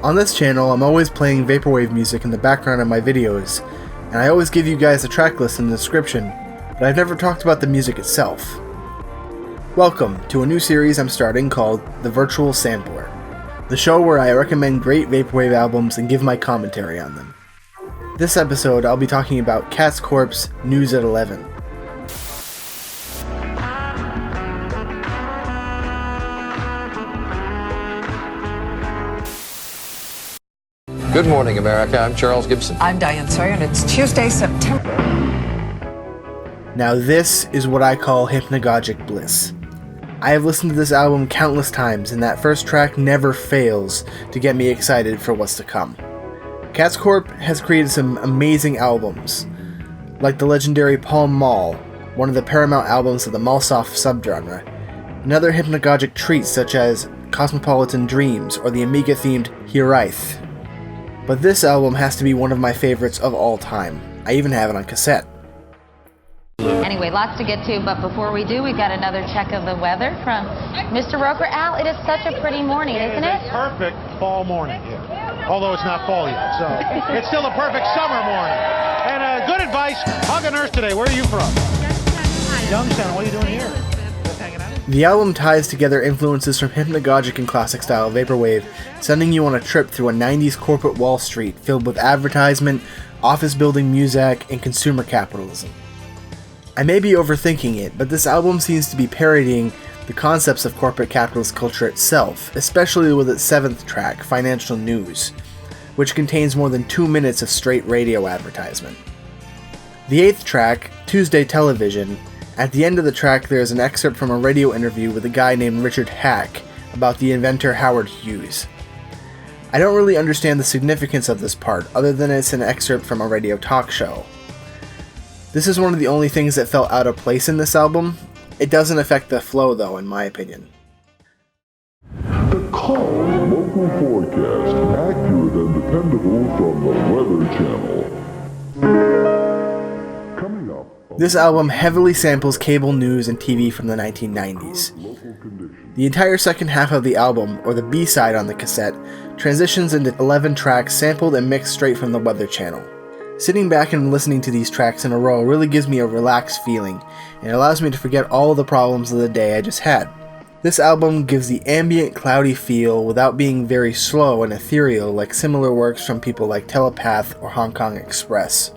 On this channel, I'm always playing vaporwave music in the background of my videos, and I always give you guys a track list in the description, but I've never talked about the music itself. Welcome to a new series I'm starting called The Virtual Sampler, the show where I recommend great vaporwave albums and give my commentary on them. This episode, I'll be talking about Corp's News at 11. Good morning, America. I'm Charles Gibson. I'm Diane Sawyer, and it's Tuesday, September. Now this is what I call hypnagogic bliss. I have listened to this album countless times, and that first track never fails to get me excited for what's to come. Corp has created some amazing albums, like the legendary Pall Mall, one of the paramount albums of the Malsoft subgenre, and other hypnagogic treats such as Cosmopolitan Dreams or the Amiga-themed Hiraith. But this album has to be one of my favorites of all time. I even have it on cassette. Anyway, lots to get to, but before we do, we've got another check of the weather from Mr. Roker. Al, it is such a pretty morning, isn't it? It's a perfect fall morning, yeah. Although it's not fall yet, so it's still a perfect summer morning. And good advice, hug a nurse today. Where are you from? Youngstown. What are you doing here? Just hanging out? The album ties together influences from hypnagogic and classic style vaporwave, sending you on a trip through a 90s corporate Wall Street filled with advertisement, office building music, and consumer capitalism. I may be overthinking it, but this album seems to be parodying the concepts of corporate capitalist culture itself, especially with its 7th track, Financial News, which contains more than 2 minutes of straight radio advertisement. The 8th track, Tuesday Television, at the end of the track there is an excerpt from a radio interview with a guy named Richard Hack about the inventor Howard Hughes. I don't really understand the significance of this part, other than it's an excerpt from a radio talk show. This is one of the only things that felt out of place in this album. It doesn't affect the flow though, in my opinion. The calm local forecast, accurate and dependable from the Weather Channel. Coming up. This album heavily samples cable news and TV from the 1990s. The entire second half of the album, or the B-side on the cassette, transitions into 11 tracks sampled and mixed straight from the Weather Channel. Sitting back and listening to these tracks in a row really gives me a relaxed feeling, and it allows me to forget all the problems of the day I just had. This album gives the ambient, cloudy feel without being very slow and ethereal like similar works from people like Telepath or Hong Kong Express.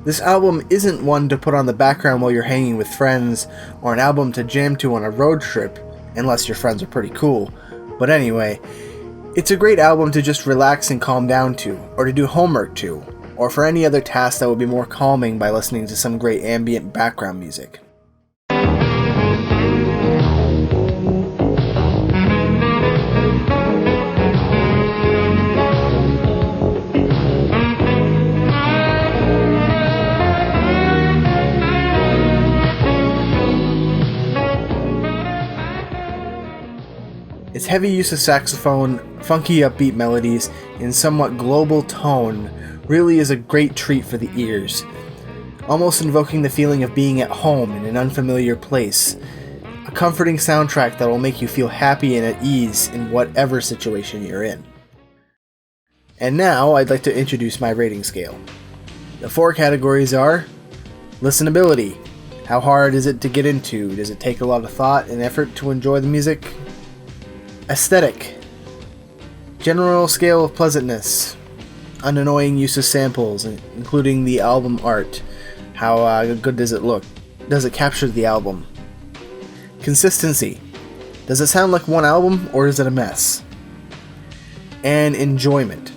This album isn't one to put on the background while you're hanging with friends, or an album to jam to on a road trip, unless your friends are pretty cool. But anyway, it's a great album to just relax and calm down to, or to do homework to, or for any other task that would be more calming by listening to some great ambient background music. Its heavy use of saxophone, funky upbeat melodies, and somewhat global tone really is a great treat for the ears, almost invoking the feeling of being at home in an unfamiliar place, a comforting soundtrack that will make you feel happy and at ease in whatever situation you're in. And now I'd like to introduce my rating scale. The 4 categories are: listenability, how hard is it to get into, does it take a lot of thought and effort to enjoy the music? Aesthetic, general scale of pleasantness, unannoying use of samples, including the album art, how good does it look, does it capture the album? Consistency, does it sound like one album or is it a mess? And enjoyment,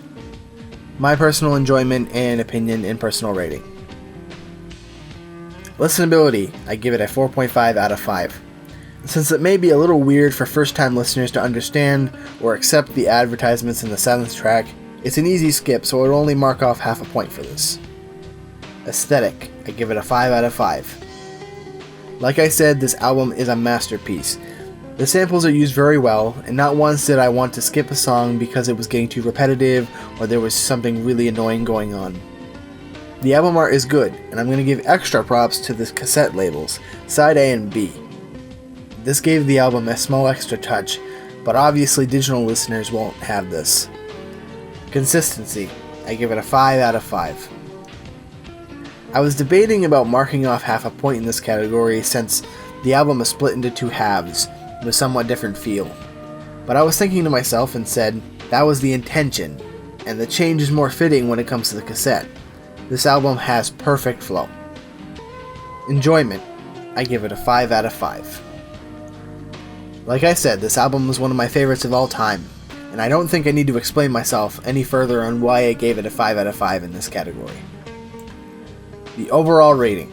my personal enjoyment and opinion and personal rating. Listenability, I give it a 4.5 out of 5. Since it may be a little weird for first-time listeners to understand or accept the advertisements in the 7th track, it's an easy skip, so it'll only mark off half a point for this. Aesthetic, I give it a 5 out of 5. Like I said, this album is a masterpiece. The samples are used very well, and not once did I want to skip a song because it was getting too repetitive or there was something really annoying going on. The album art is good, and I'm going to give extra props to the cassette labels, side A and B. This gave the album a small extra touch, but obviously digital listeners won't have this. Consistency, I give it a 5 out of 5. I was debating about marking off half a point in this category since the album is split into 2 halves with somewhat different feel. But I was thinking to myself and said, that was the intention, and the change is more fitting when it comes to the cassette. This album has perfect flow. Enjoyment, I give it a 5 out of 5. Like I said, this album is one of my favorites of all time, and I don't think I need to explain myself any further on why I gave it a 5 out of 5 in this category. The overall rating,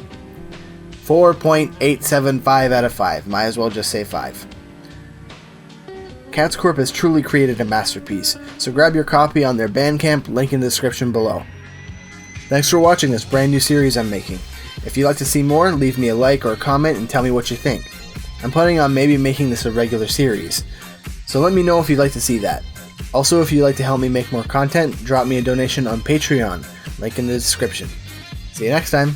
4.875 out of 5, might as well just say 5. Corp has truly created a masterpiece, so grab your copy on their Bandcamp, link in the description below. Thanks for watching this brand new series I'm making. If you'd like to see more, leave me a like or a comment and tell me what you think. I'm planning on maybe making this a regular series, so let me know if you'd like to see that. Also, if you'd like to help me make more content, drop me a donation on Patreon, link in the description. See you next time!